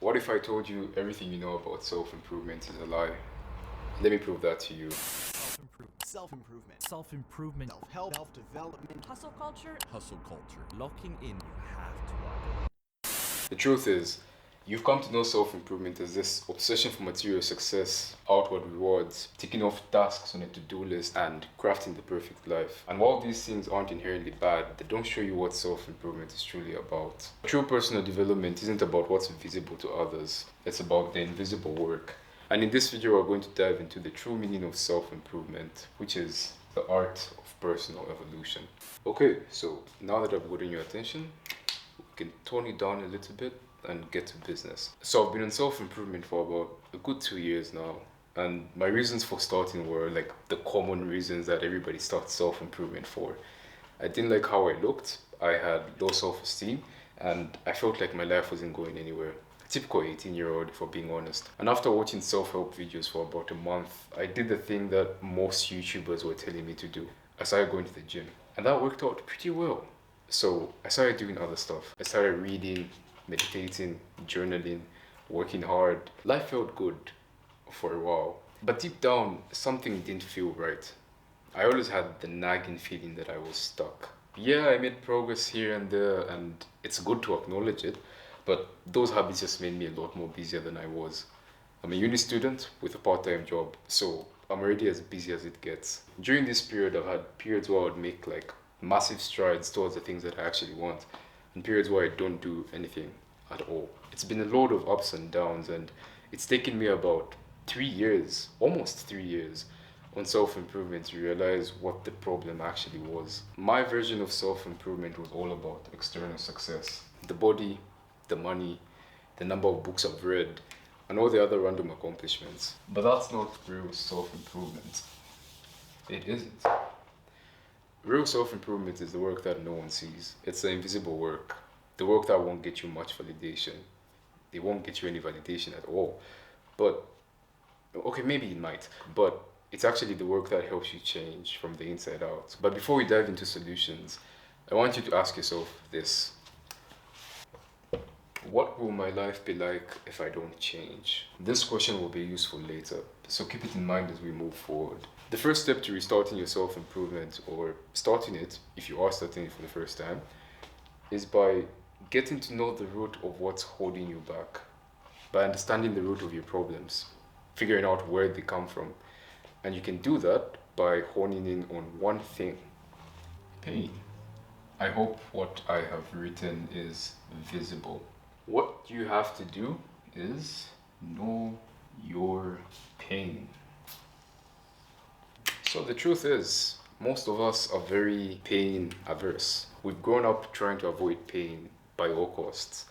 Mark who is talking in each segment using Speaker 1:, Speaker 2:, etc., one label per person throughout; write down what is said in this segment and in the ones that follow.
Speaker 1: What if I told you everything you know about self-improvement is a lie? Let me prove that to you.
Speaker 2: Self-improvement.
Speaker 3: Self-improvement.
Speaker 2: Self-help. Self-development.
Speaker 4: Hustle culture.
Speaker 3: Hustle culture.
Speaker 4: Locking in. You have to work.
Speaker 1: The truth is, you've come to know self-improvement as this obsession for material success, outward rewards, ticking off tasks on a to-do list, and crafting the perfect life. And while these things aren't inherently bad, they don't show you what self-improvement is truly about. True personal development isn't about what's visible to others, it's about the invisible work. And in this video, we're going to dive into the true meaning of self-improvement, which is the art of personal evolution. Okay, so now that I've gotten your attention, we can tone it down a little bit and get to business. So I've been on self-improvement for about a good 2 years now. And my reasons for starting were like the common reasons that everybody starts self-improvement for. I didn't like how I looked, I had low self-esteem, and I felt like my life wasn't going anywhere. A typical 18-year-old, if we're being honest. And after watching self-help videos for about a month, I did the thing that most YouTubers were telling me to do. I started going to the gym. And that worked out pretty well. So I started doing other stuff. I started reading, meditating, journaling, working hard. Life felt good for a while. But deep down, something didn't feel right. I always had the nagging feeling that I was stuck. Yeah, I made progress here and there, and it's good to acknowledge it, but those habits just made me a lot more busier than I was. I'm a uni student with a part-time job, so I'm already as busy as it gets. During this period, I've had periods where I would make like massive strides towards the things that I actually want, and periods where I don't do anything at all. It's been a load of ups and downs, and it's taken me about 3 years, almost 3 years, on self-improvement to realize what the problem actually was. My version of self-improvement was all about external success. The body, the money, the number of books I've read, and all the other random accomplishments. But that's not real self-improvement. It isn't. Real self-improvement is the work that no one sees. It's the invisible work. The work that won't get you much validation. It won't get you any validation at all. But, okay, maybe it might. But it's actually the work that helps you change from the inside out. But before we dive into solutions, I want you to ask yourself this. What will my life be like if I don't change? This question will be useful later, so keep it in mind as we move forward. The first step to restarting your self-improvement, or starting it if you are starting it for the first time, is by getting to know the root of what's holding you back. By understanding the root of your problems, figuring out where they come from. And you can do that by honing in on one thing: pain. I hope what I have written is visible. What you have to do is know your pain. So the truth is, most of us are very pain averse. We've grown up trying to avoid pain by all costs.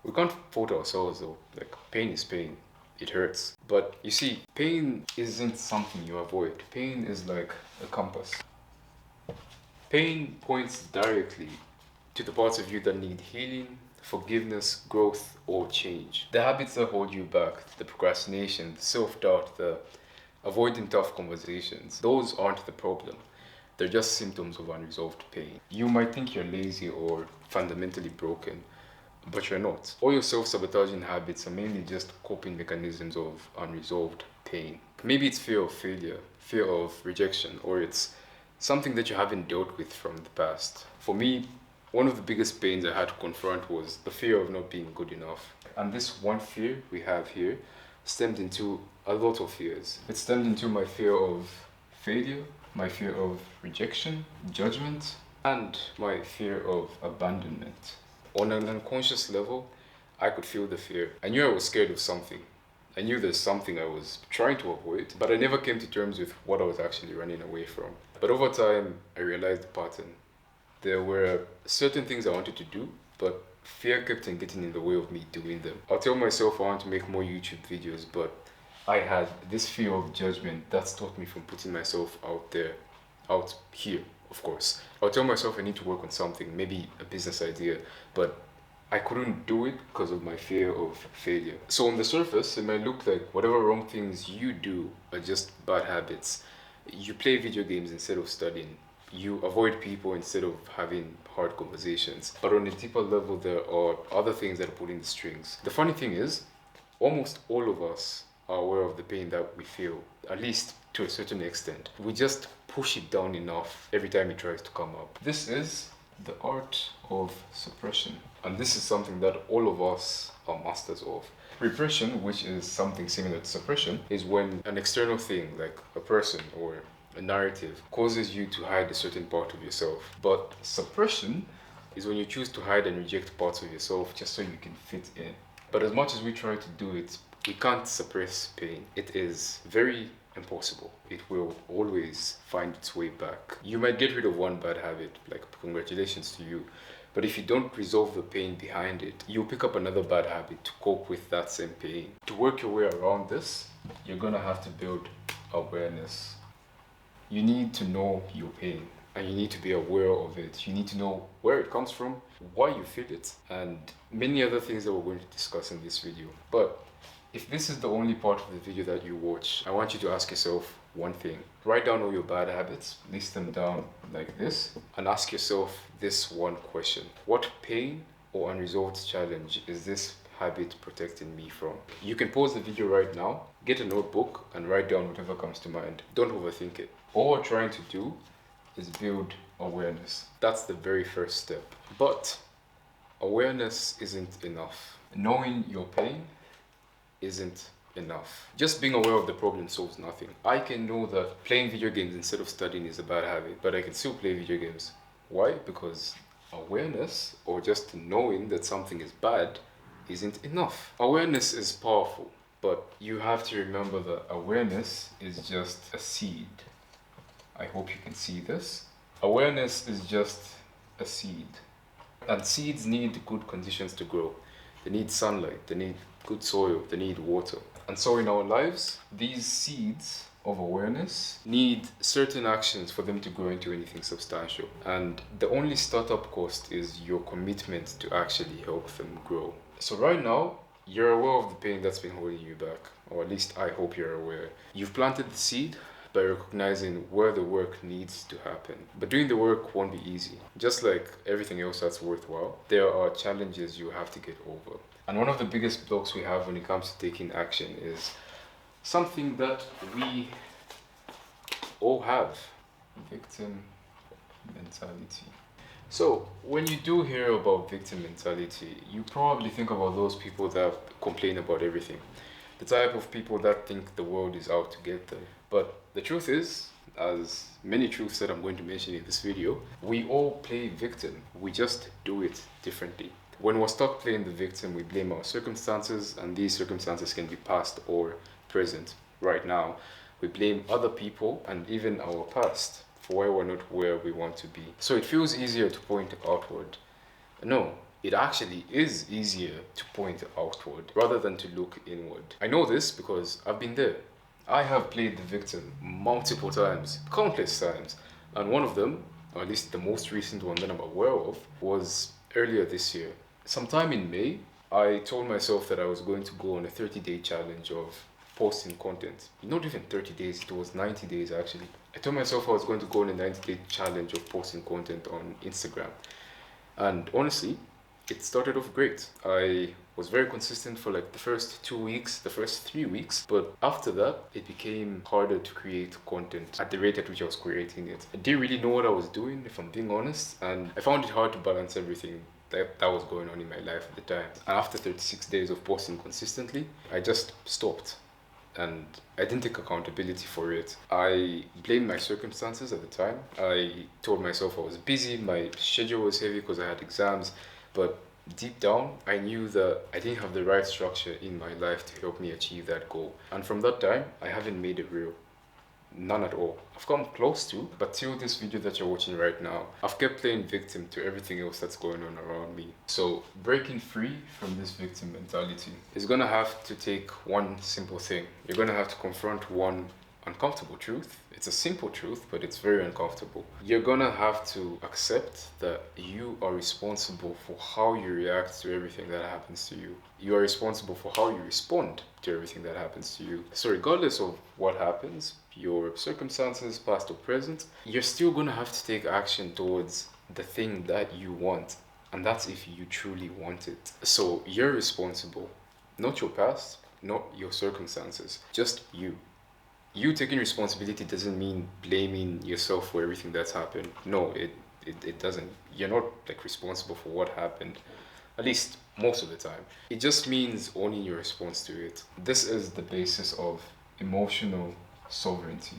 Speaker 1: We can't fault ourselves though. Like, pain is pain. It hurts. But you see, pain isn't something you avoid. Pain is like a compass. Pain points directly to the parts of you that need healing, forgiveness, growth, or change. The habits that hold you back, the procrastination, the self-doubt, the avoiding tough conversations, those aren't the problem. They're just symptoms of unresolved pain. You might think you're lazy or fundamentally broken, but you're not. All your self-sabotaging habits are mainly just coping mechanisms of unresolved pain. Maybe it's fear of failure, fear of rejection, or it's something that you haven't dealt with from the past. For me, one of the biggest pains I had to confront was the fear of not being good enough. And this one fear we have here stemmed into a lot of fears. It stemmed into my fear of failure, my fear of rejection, judgment, and my fear of abandonment. On an unconscious level, I could feel the fear. I knew I was scared of something. I knew there's something I was trying to avoid, but I never came to terms with what I was actually running away from. But over time, I realized the pattern. There were certain things I wanted to do, but fear kept on getting in the way of me doing them. I'll tell myself I want to make more YouTube videos, but I had this fear of judgment that stopped me from putting myself out there, out here, of course. I'll tell myself I need to work on something, maybe a business idea, but I couldn't do it because of my fear of failure. So on the surface, it might look like whatever wrong things you do are just bad habits. You play video games instead of studying. You avoid people instead of having hard conversations. But on a deeper level, there are other things that are pulling the strings. The funny thing is, almost all of us are aware of the pain that we feel, at least to a certain extent. We just push it down enough every time it tries to come up. This is the art of suppression. And this is something that all of us are masters of. Repression, which is something similar to suppression, is when an external thing, like a person or a narrative, causes you to hide a certain part of yourself. But suppression is when you choose to hide and reject parts of yourself just so you can fit in. But as much as we try to do it, we can't suppress pain. It is very impossible. It will always find its way back. You might get rid of one bad habit, like congratulations to you, but if you don't resolve the pain behind it, you'll pick up another bad habit to cope with that same pain. To work your way around this, you're gonna have to build awareness. You need to know your pain and you need to be aware of it. You need to know where it comes from, why you feel it, and many other things that we're going to discuss in this video. But if this is the only part of the video that you watch, I want you to ask yourself one thing. Write down all your bad habits, list them down like this, and ask yourself this one question. What pain or unresolved challenge is this habit protecting me from? You can pause the video right now, get a notebook, and write down whatever comes to mind. Don't overthink it. All we're trying to do is build awareness. That's the very first step. But awareness isn't enough. Knowing your pain isn't enough. Just being aware of the problem solves nothing. I can know that playing video games instead of studying is a bad habit, but I can still play video games. Why? Because awareness, or just knowing that something is bad, isn't enough. Awareness is powerful, but you have to remember that awareness is just a seed. I hope you can see this. Awareness is just a seed. And seeds need good conditions to grow. They need sunlight, they need good soil, they need water. And so in our lives, these seeds of awareness need certain actions for them to grow into anything substantial. And the only startup cost is your commitment to actually help them grow. So right now, you're aware of the pain that's been holding you back, or at least I hope you're aware. You've planted the seed by recognizing where the work needs to happen. But doing the work won't be easy. Just like everything else that's worthwhile, there are challenges you have to get over. And one of the biggest blocks we have when it comes to taking action is something that we all have: victim mentality. So when you do hear about victim mentality, you probably think about those people that complain about everything. The type of people that think the world is out to get them. But the truth is, as many truths that I'm going to mention in this video, we all play victim. We just do it differently. When we're stuck playing the victim, we blame our circumstances, and these circumstances can be past or present. Right now, we blame other people and even our past for why we're not where we want to be. So it feels easier to point outward. No, it actually is easier to point outward rather than to look inward. I know this because I've been there. I have played the victim multiple times, countless times, and one of them, or at least the most recent one that I'm aware of, was earlier this year. Sometime in May, I told myself that I was going to go on a 30-day challenge of posting content. Not even 30 days, it was 90 days actually. I told myself I was going to go on a 90-day challenge of posting content on Instagram. And honestly, it started off great. I was very consistent for like the first 2 weeks, the first 3 weeks, but after that, it became harder to create content at the rate at which I was creating it. I didn't really know what I was doing, if I'm being honest, and I found it hard to balance everything that was going on in my life at the time. And after 36 days of posting consistently, I just stopped. And I didn't take accountability for it. I blamed my circumstances at the time. I told myself I was busy, my schedule was heavy because I had exams, but deep down, I knew that I didn't have the right structure in my life to help me achieve that goal. And from that time, I haven't made it real. None at all. I've come close to, but till this video that you're watching right now, I've kept playing victim to everything else that's going on around me. So breaking free from this victim mentality is gonna have to take one simple thing. You're gonna have to confront one uncomfortable truth. It's a simple truth, but it's very uncomfortable. You're gonna have to accept that you are responsible for how you react to everything that happens to you. You are responsible for how you respond to everything that happens to you. So regardless of what happens, your circumstances, past or present, you're still gonna have to take action towards the thing that you want. And that's if you truly want it. So you're responsible, not your past, not your circumstances, just you. You taking responsibility doesn't mean blaming yourself for everything that's happened. No, it doesn't. You're not like responsible for what happened, at least most of the time. It just means owning your response to it. This is the basis of emotional sovereignty.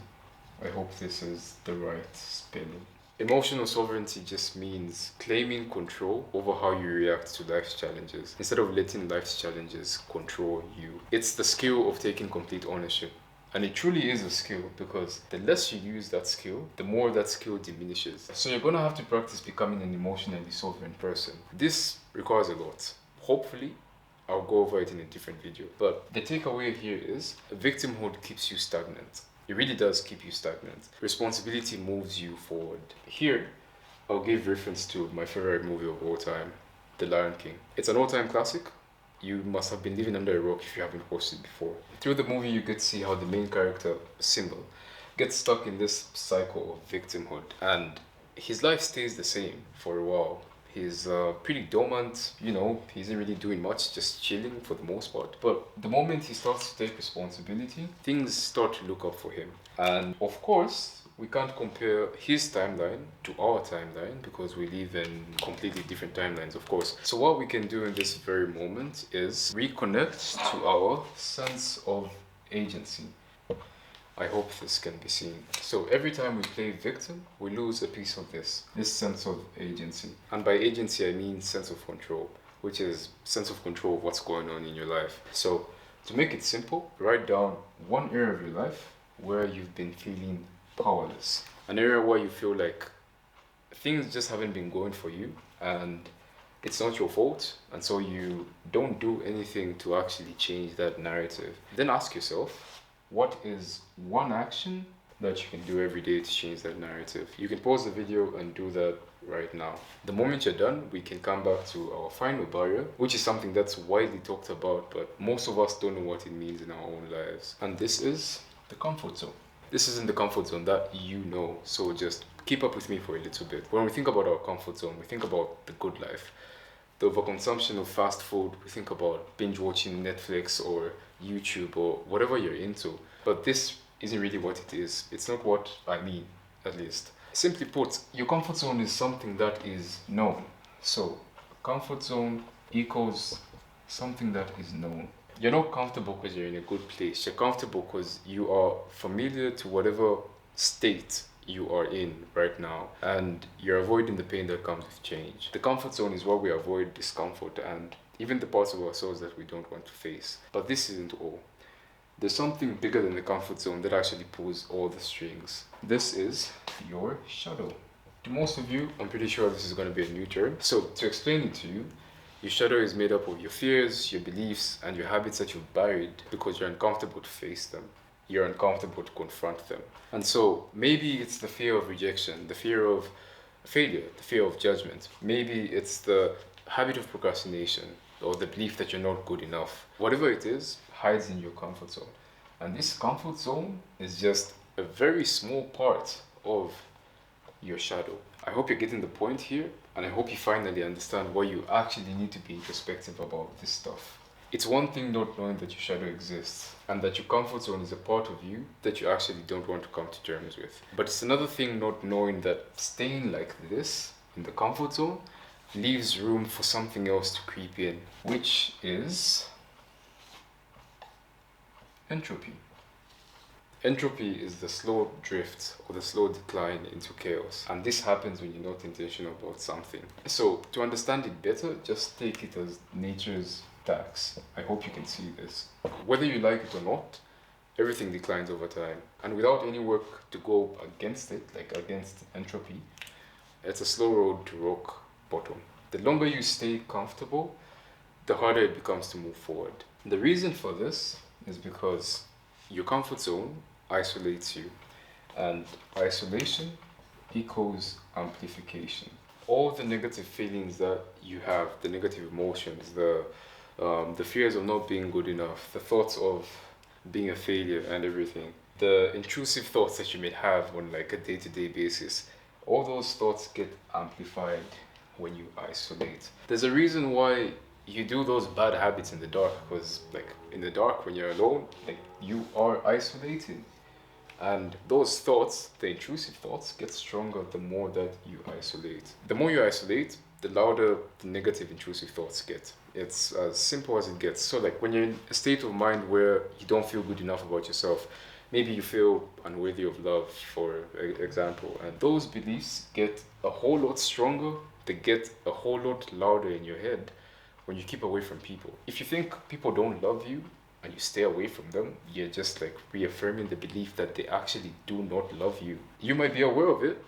Speaker 1: I hope this is the right spelling. Emotional sovereignty just means claiming control over how you react to life's challenges instead of letting life's challenges control you. It's the skill of taking complete ownership. And it truly is a skill because the less you use that skill, the more that skill diminishes. So you're gonna have to practice becoming an emotionally sovereign person. This requires a lot. Hopefully, I'll go over it in a different video. But the takeaway here is victimhood keeps you stagnant. It really does keep you stagnant. Responsibility moves you forward. Here, I'll give reference to my favorite movie of all time, The Lion King. It's an all-time classic. You must have been living under a rock if you haven't watched it before. Through the movie, you get to see how the main character, Simba, gets stuck in this cycle of victimhood. And his life stays the same for a while. He's pretty dormant, he isn't really doing much, just chilling for the most part. But the moment he starts to take responsibility, things start to look up for him. And of course, we can't compare his timeline to our timeline because we live in completely different timelines, of course. So what we can do in this very moment is reconnect to our sense of agency. I hope this can be seen. So every time we play victim, we lose a piece of this sense of agency. And by agency, I mean sense of control, which is sense of control of what's going on in your life. So to make it simple, write down one area of your life where you've been feeling powerless. An area where you feel like things just haven't been going for you and it's not your fault, and so you don't do anything to actually change that narrative. Then ask yourself, what is one action that you can do every day to change that narrative? You can pause the video and do that right now. The moment you're done, we can come back to our final barrier, which is something that's widely talked about, but most of us don't know what it means in our own lives. And this is the comfort zone. This isn't the comfort zone that you know, so just keep up with me for a little bit. When we think about our comfort zone, we think about the good life. The overconsumption of fast food, we think about binge watching Netflix or YouTube or whatever you're into. But this isn't really what it is. It's not what I mean, at least. Simply put, your comfort zone is something that is known. So, comfort zone equals something that is known. You're not comfortable because you're in a good place. You're comfortable because you are familiar to whatever state you are in right now, and you're avoiding the pain that comes with change. The comfort zone is where we avoid discomfort and even the parts of ourselves that we don't want to face. But this isn't all. There's something bigger than the comfort zone that actually pulls all the strings. This is your shadow. To most of you, I'm pretty sure this is going to be a new term. So to explain it to you, your shadow is made up of your fears, your beliefs, and your habits that you've buried because you're uncomfortable to face them. You're uncomfortable to confront them. And so maybe it's the fear of rejection, the fear of failure, the fear of judgment. Maybe it's the habit of procrastination or the belief that you're not good enough. Whatever it is, hides in your comfort zone. And this comfort zone is just a very small part of your shadow. I hope you're getting the point here, and I hope you finally understand why you actually need to be introspective about this stuff. It's one thing not knowing that your shadow exists and that your comfort zone is a part of you that you actually don't want to come to terms with. But it's another thing not knowing that staying like this in the comfort zone leaves room for something else to creep in, which is entropy. Entropy is the slow drift or the slow decline into chaos, and this happens when you're not intentional about something. So to understand it better, just take it as nature's tax. I hope you can see this. Whether you like it or not, everything declines over time, and without any work to go against it, like against entropy, it's a slow road to rock bottom. The longer you stay comfortable, the harder it becomes to move forward. The reason for this is because your comfort zone isolates you, and isolation equals amplification. All the negative feelings that you have, the negative emotions, the fears of not being good enough, the thoughts of being a failure and everything, the intrusive thoughts that you may have on like a day-to-day basis, all those thoughts get amplified when you isolate. There's a reason why you do those bad habits in the dark, because like in the dark when you're alone, like you are isolated. And those thoughts, the intrusive thoughts, get stronger the more that you isolate. The more you isolate, the louder the negative intrusive thoughts get. It's as simple as it gets. So like when you're in a state of mind where you don't feel good enough about yourself, maybe you feel unworthy of love, for example, and those beliefs get a whole lot stronger, they get a whole lot louder in your head when you keep away from people. If you think people don't love you, and you stay away from them, you're just like reaffirming the belief that they actually do not love you. You might be aware of it,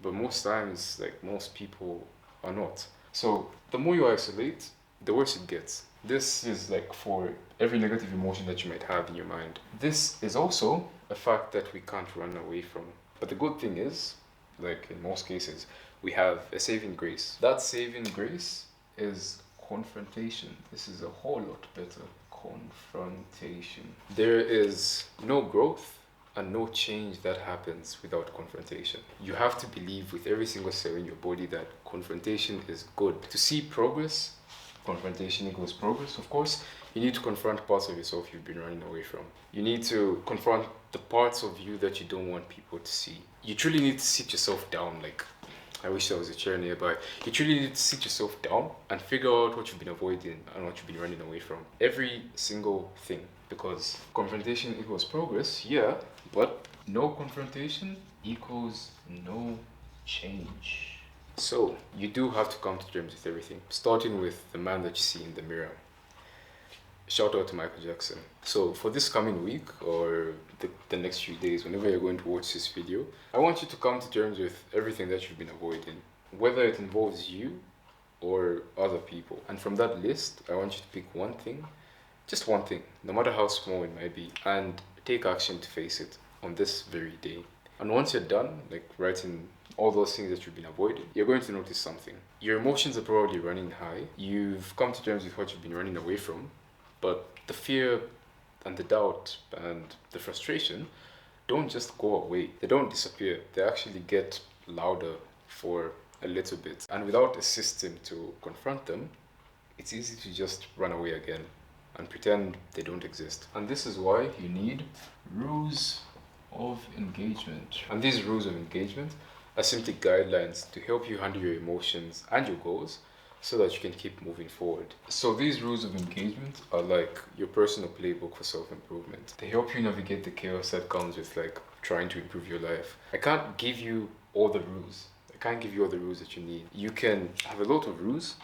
Speaker 1: but most times, like most people are not. So the more you isolate, the worse it gets. This is like for every negative emotion that you might have in your mind. This is also a fact that we can't run away from. But the good thing is, like in most cases, we have a saving grace. That saving grace is confrontation. This is a whole lot better. Confrontation. There is no growth and no change that happens without confrontation. You have to believe with every single cell in your body that confrontation is good. To see progress, confrontation equals progress, of course. You need to confront parts of yourself you've been running away from. You need to confront the parts of you that you don't want people to see. You truly need to sit yourself down, like I wish there was a chair nearby. You truly need to sit yourself down and figure out what you've been avoiding and what you've been running away from. Every single thing. Because confrontation equals progress, yeah, but no confrontation equals no change. So, you do have to come to terms with everything, starting with the man that you see in the mirror. Shout out to Michael Jackson. So for this coming week or the next few days, whenever you're going to watch this video, I want you to come to terms with everything that you've been avoiding, whether it involves you or other people. And from that list, I want you to pick one thing, just one thing, no matter how small it might be, and take action to face it on this very day. And once you're done, like writing all those things that you've been avoiding, you're going to notice something. Your emotions are probably running high. You've come to terms with what you've been running away from. But the fear and the doubt and the frustration don't just go away. They don't disappear. They actually get louder for a little bit. And without a system to confront them, it's easy to just run away again and pretend they don't exist. And this is why you need rules of engagement. And these rules of engagement are simply guidelines to help you handle your emotions and your goals so that you can keep moving forward. So these rules of engagement are like your personal playbook for self-improvement. They help you navigate the chaos that comes with like trying to improve your life. I can't give you all the rules. I can't give you all the rules that you need. You can have a lot of rules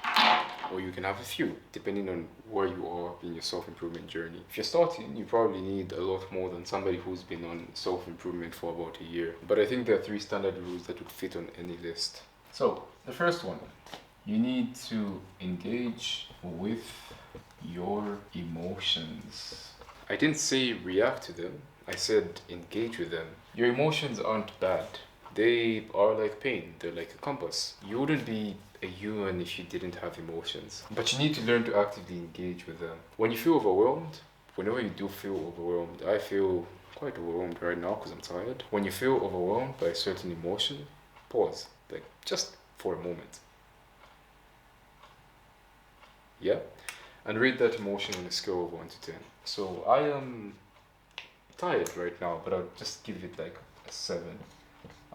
Speaker 1: or you can have a few, depending on where you are in your self-improvement journey. If you're starting, you probably need a lot more than somebody who's been on self-improvement for about a year. But I think there are 3 standard rules that would fit on any list. So the first one, you need to engage with your emotions. I didn't say react to them, I said engage with them. Your emotions aren't bad. They are like pain, they're like a compass. You wouldn't be a human if you didn't have emotions. But you need to learn to actively engage with them. When you feel overwhelmed, whenever you do feel overwhelmed, I feel quite overwhelmed right now because I'm tired. When you feel overwhelmed by a certain emotion, pause, like just for a moment. Yeah, and rate that emotion on a scale of 1 to 10. So I am tired right now, but I'll just give it like a 7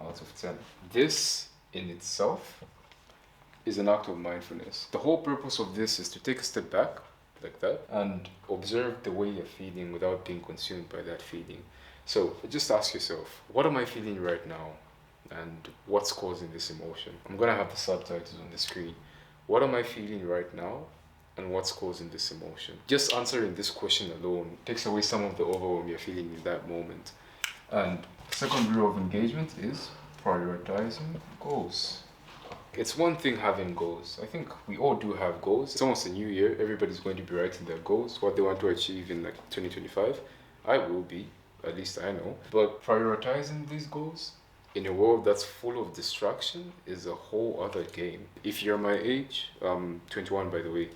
Speaker 1: out of 10. This in itself is an act of mindfulness. The whole purpose of this is to take a step back like that and observe the way you're feeling without being consumed by that feeling. So just ask yourself, what am I feeling right now? And what's causing this emotion? I'm gonna have the subtitles on the screen. What am I feeling right now? And what's causing this emotion? Just answering this question alone takes away some of the overwhelm you're feeling in that moment. And second rule of engagement is prioritizing goals. It's one thing having goals. I think we all do have goals. It's almost a new year. Everybody's going to be writing their goals, what they want to achieve in like 2025. I will be. at least I know. But prioritizing these goals in a world that's full of distraction is a whole other game. If you're my age, 21 by the way,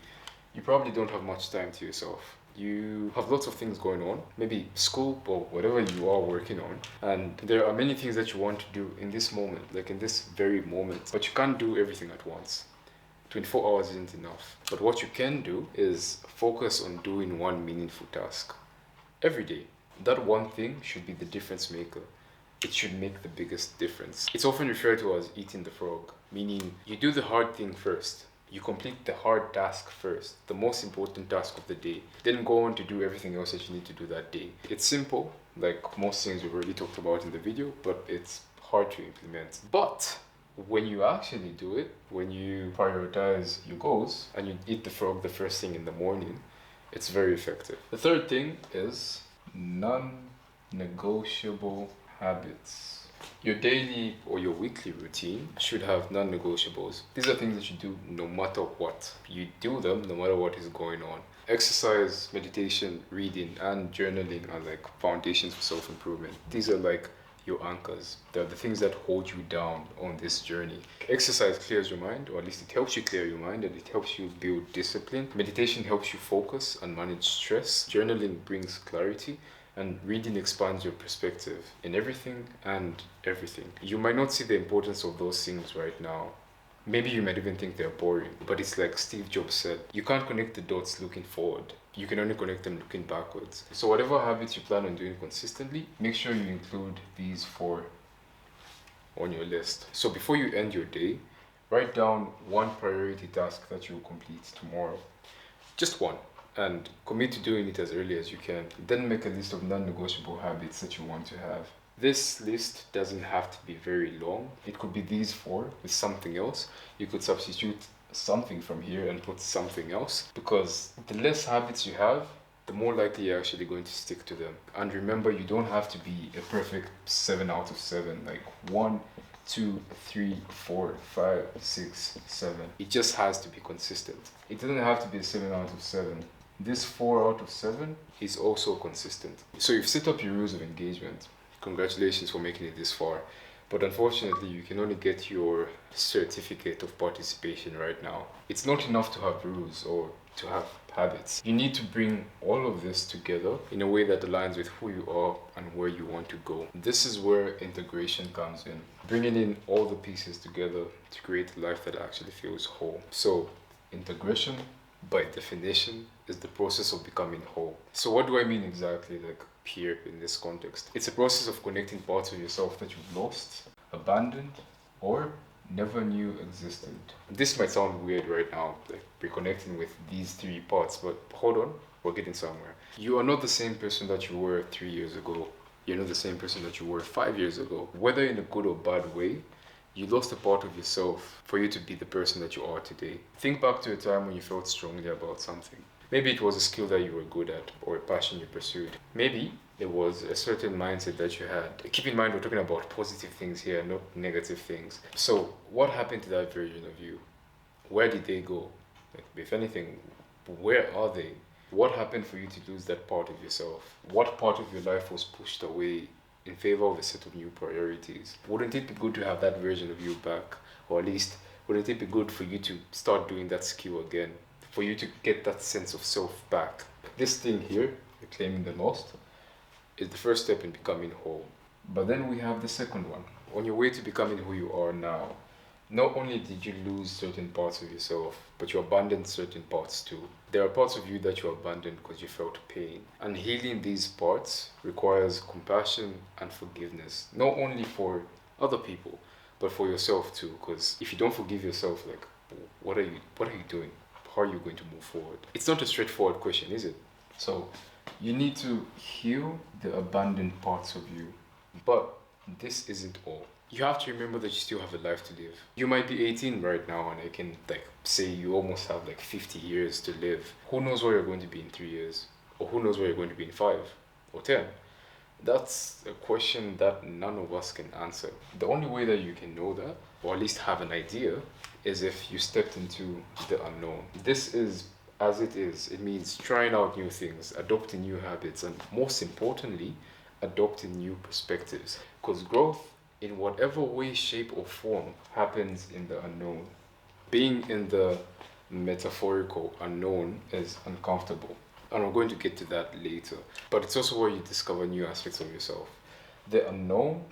Speaker 1: you probably don't have much time to yourself. You have lots of things going on, maybe school or whatever you are working on, and there are many things that you want to do in this moment, like in this very moment, but you can't do everything at once. 24 hours isn't enough. But what you can do is focus on doing one meaningful task every day. That one thing should be the difference maker. It should make the biggest difference. It's often referred to as eating the frog, meaning you do the hard thing first. You complete the hard task first, the most important task of the day, then go on to do everything else that you need to do that day. It's simple, like most things we've already talked about in the video, but it's hard to implement. But when you actually do it, when you prioritize your goals and you eat the frog the first thing in the morning, it's very effective. The third thing is non-negotiable habits. Your daily or your weekly routine should have non-negotiables. These are things that you do no matter what. You do them no matter what is going on. Exercise, meditation, reading, and journaling are like foundations for self-improvement. These are like your anchors. They're the things that hold you down on this journey. Exercise clears your mind, or at least it helps you clear your mind, and it helps you build discipline. Meditation helps you focus and manage stress. Journaling brings clarity. And reading expands your perspective in everything and everything. You might not see the importance of those things right now. Maybe you might even think they're boring, but it's like Steve Jobs said, you can't connect the dots looking forward. You can only connect them looking backwards. So whatever habits you plan on doing consistently, make sure you include these 4 on your list. So before you end your day, write down one priority task that you will complete tomorrow. Just one. And commit to doing it as early as you can. Then make a list of non-negotiable habits that you want to have. This list doesn't have to be very long. It could be these 4 with something else. You could substitute something from here and put something else, because the less habits you have, the more likely you're actually going to stick to them. And remember, you don't have to be a perfect 7 out of 7, like 1, 2, 3, 4, 5, 6, 7. It just has to be consistent. It doesn't have to be a 7 out of 7. This 4 out of 7 is also consistent. So you've set up your rules of engagement. Congratulations for making it this far. But unfortunately, you can only get your certificate of participation right now. It's not enough to have rules or to have habits. You need to bring all of this together in a way that aligns with who you are and where you want to go. This is where integration comes in. Bringing in all the pieces together to create a life that actually feels whole. So, integration, by definition, is the process of becoming whole. So what do I mean exactly, like here in this context? It's a process of connecting parts of yourself that you've lost, abandoned, or never knew existed. This might sound weird right now, like reconnecting with these 3 parts, but hold on, we're getting somewhere. You are not the same person that you were 3 years ago. You're not the same person that you were 5 years ago. Whether in a good or bad way, you lost a part of yourself for you to be the person that you are today. Think back to a time when you felt strongly about something. Maybe it was a skill that you were good at or a passion you pursued. Maybe it was a certain mindset that you had. Keep in mind, we're talking about positive things here, not negative things. So what happened to that version of you? Where did they go? Like, if anything, where are they? What happened for you to lose that part of yourself? What part of your life was pushed away in favor of a set of new priorities? Wouldn't it be good to have that version of you back? Or at least, wouldn't it be good for you to start doing that skill again? For you to get that sense of self back? This thing here, reclaiming the lost, is the first step in becoming whole. But then we have the second one. On your way to becoming who you are now, not only did you lose certain parts of yourself, but you abandoned certain parts too. There are parts of you that you abandoned because you felt pain. And healing these parts requires compassion and forgiveness, not only for other people, but for yourself too. Because if you don't forgive yourself, like, what are you doing? How are you going to move forward? It's not a straightforward question, is it? So you need to heal the abandoned parts of you. But this isn't all. You have to remember that you still have a life to live. You might be 18 right now, and I can say you almost have 50 years to live. Who knows where you're going to be in 3 years? Or who knows where you're going to be in 5 or 10? That's a question that none of us can answer. The only way that you can know that, or at least have an idea, is if you stepped into the unknown. This is as it is. It means trying out new things, adopting new habits, and most importantly, adopting new perspectives. Because growth, in whatever way, shape, or form, happens in the unknown. Being in the metaphorical unknown is uncomfortable. And I'm going to get to that later. But it's also where you discover new aspects of yourself. The unknown,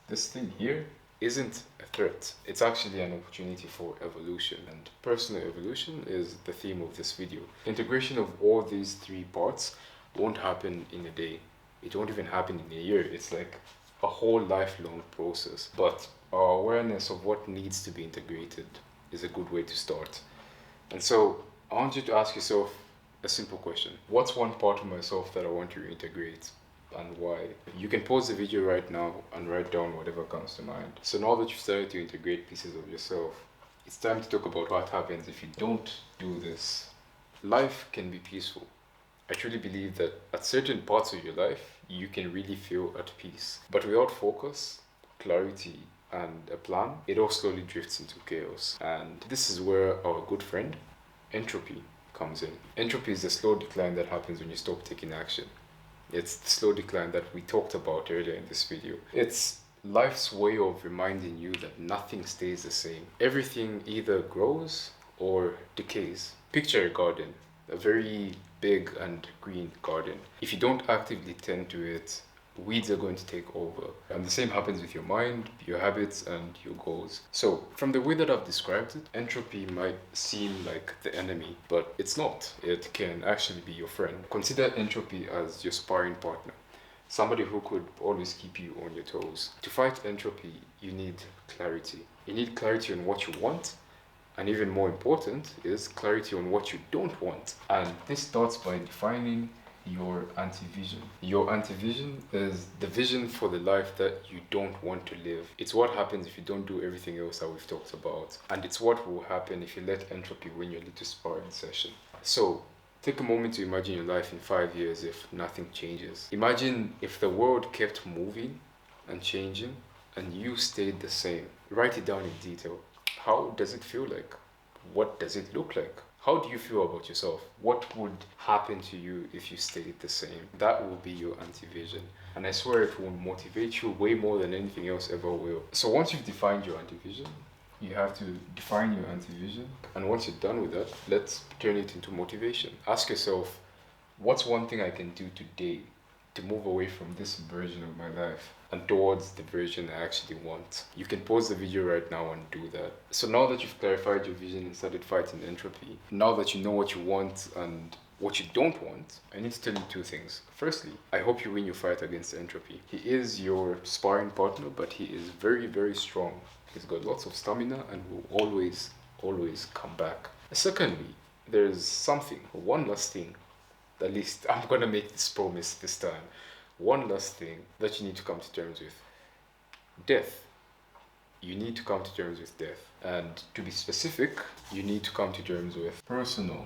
Speaker 1: this thing here, isn't a threat. It's actually an opportunity for evolution. And personal evolution is the theme of this video. Integration of all these three parts won't happen in a day. It won't even happen in a year. It's like a whole lifelong process. But our awareness of what needs to be integrated is a good way to start. And so I want you to ask yourself a simple question. What's one part of myself that I want to integrate, and why? You can pause the video right now and write down whatever comes to mind. So now that you've started to integrate pieces of yourself, it's time to talk about what happens if you don't do this. Life can be peaceful. I truly believe that at certain parts of your life, you can really feel at peace. But without focus, clarity, and a plan, it all slowly drifts into chaos. And this is where our good friend, entropy, comes in. Entropy is the slow decline that happens when you stop taking action. It's the slow decline that we talked about earlier in this video. It's life's way of reminding you that nothing stays the same. Everything either grows or decays. Picture a garden, a very big and green garden. If you don't actively tend to it, weeds are going to take over. And the same happens with your mind, your habits, and your goals. So, from the way that I've described it, entropy might seem like the enemy, but it's not. It can actually be your friend. Consider entropy as your sparring partner, somebody who could always keep you on your toes. To fight entropy, you need clarity. You need clarity on what you want, and even more important is clarity on what you don't want. And this starts by defining your anti-vision. Your anti-vision is the vision for the life that you don't want to live. It's what happens if you don't do everything else that we've talked about. And it's what will happen if you let entropy win your little sparring session. So, take a moment to imagine your life in 5 years if nothing changes. Imagine if the world kept moving and changing and you stayed the same. Write it down in detail. How does it feel like? What does it look like? How do you feel about yourself? What would happen to you if you stayed the same? That will be your anti-vision. And I swear it will motivate you way more than anything else ever will. So once you've defined your anti-vision, you have to define your anti-vision. And once you're done with that, let's turn it into motivation. Ask yourself, what's one thing I can do today to move away from this version of my life and towards the version I actually want? You can pause the video right now and do that. So now that you've clarified your vision and started fighting entropy, now that you know what you want and what you don't want, I need to tell you two things. Firstly, I hope you win your fight against entropy. He is your sparring partner, but he is very, very strong. He's got lots of stamina and will always, always come back. Secondly, there's something, one last thing. At least I'm gonna make this promise this time. One last thing that you need to come to terms with. Death. You need to come to terms with death. And to be specific, you need to come to terms with personal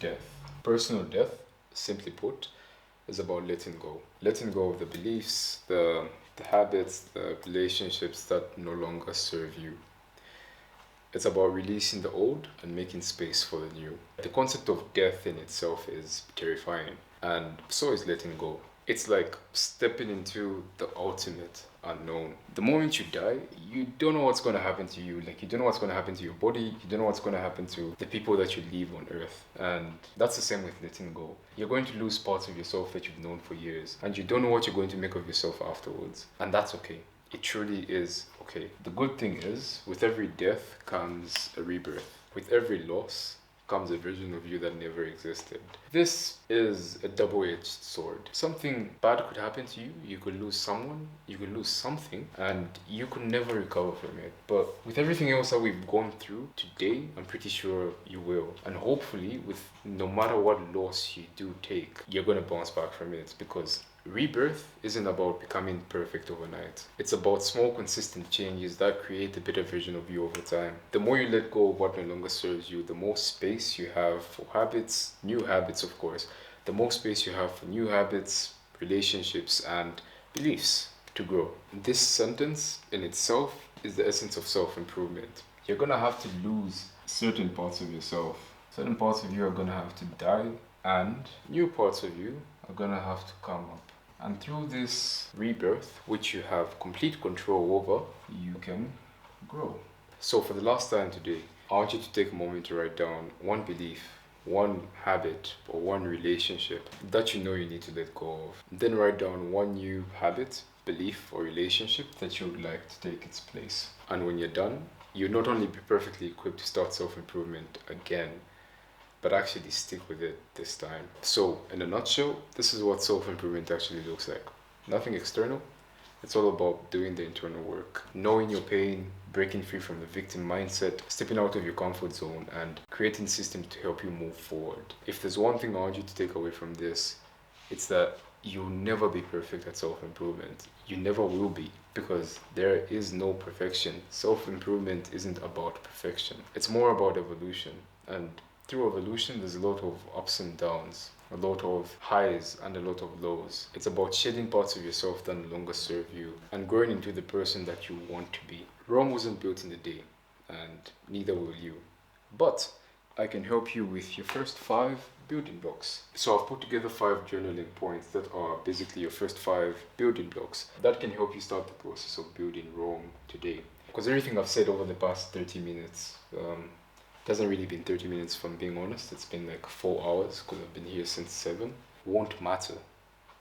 Speaker 1: death. Personal death, simply put, is about letting go. Letting go of the beliefs, the habits, the relationships that no longer serve you. It's about releasing the old and making space for the new. The concept of death in itself is terrifying, and so is letting go. It's like stepping into the ultimate unknown. The moment you die, you don't know what's going to happen to you. Like, you don't know what's going to happen to your body. You don't know what's going to happen to the people that you leave on earth. And that's the same with letting go. You're going to lose parts of yourself that you've known for years, and you don't know what you're going to make of yourself afterwards. And that's okay. It truly is okay. The good thing is, with every death comes a rebirth. With every loss comes a version of you that never existed. This is a double-edged sword. Something bad could happen to you. You could lose someone, you could lose something, and you could never recover from it. But with everything else that we've gone through today, I'm pretty sure you will. And hopefully, with no matter what loss you do take, you're gonna bounce back from it, because rebirth isn't about becoming perfect overnight. It's about small, consistent changes that create a better version of you over time. The more you let go of what no longer serves you, the more space you have for habits, new habits, of course. The more space you have for new habits, relationships, and beliefs to grow. This sentence in itself is the essence of self-improvement. You're gonna have to lose certain parts of yourself. Certain parts of you are gonna have to die, and new parts of you are gonna have to come up. And through this rebirth, which you have complete control over, you can grow. So for the last time today, I want you to take a moment to write down one belief, one habit, or one relationship that you know you need to let go of. Then write down one new habit, belief, or relationship that you would like to take its place. And when you're done, you'll not only be perfectly equipped to start self-improvement again, but actually stick with it this time. So, in a nutshell, this is what self-improvement actually looks like. Nothing external. It's all about doing the internal work, knowing your pain, breaking free from the victim mindset, stepping out of your comfort zone, and creating systems to help you move forward. If there's one thing I want you to take away from this, it's that you'll never be perfect at self-improvement. You never will be, because there is no perfection. Self-improvement isn't about perfection. It's more about evolution. And through evolution, there's a lot of ups and downs, a lot of highs and a lot of lows. It's about shedding parts of yourself that no longer serve you and growing into the person that you want to be. Rome wasn't built in a day, and neither will you. But I can help you with your first 5 building blocks. So I've put together 5 journaling points that are basically your first 5 building blocks that can help you start the process of building Rome today. Because everything I've said over the past 30 minutes, hasn't really been 30 minutes, if I'm being honest. It's been like 4 hours because I've been here since 7. Won't matter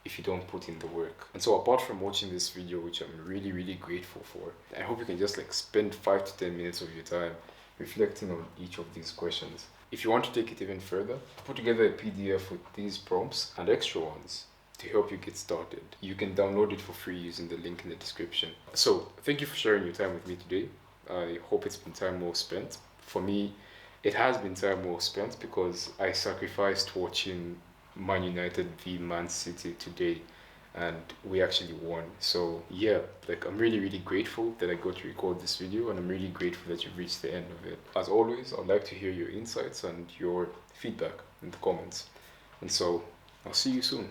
Speaker 1: if you don't put in the work. And so apart from watching this video, which I'm really, really grateful for, I hope you can just like spend 5 to 10 minutes of your time reflecting on each of these questions. If you want to take it even further, I've put together a PDF with these prompts and extra ones to help you get started. You can download it for free using the link in the description. So thank you for sharing your time with me today. I hope it's been time well spent. For me, it has been time well spent because I sacrificed watching Man United v Man City today and we actually won. So yeah, like I'm really, really grateful that I got to record this video, and I'm really grateful that you've reached the end of it. As always, I'd like to hear your insights and your feedback in the comments. And so I'll see you soon.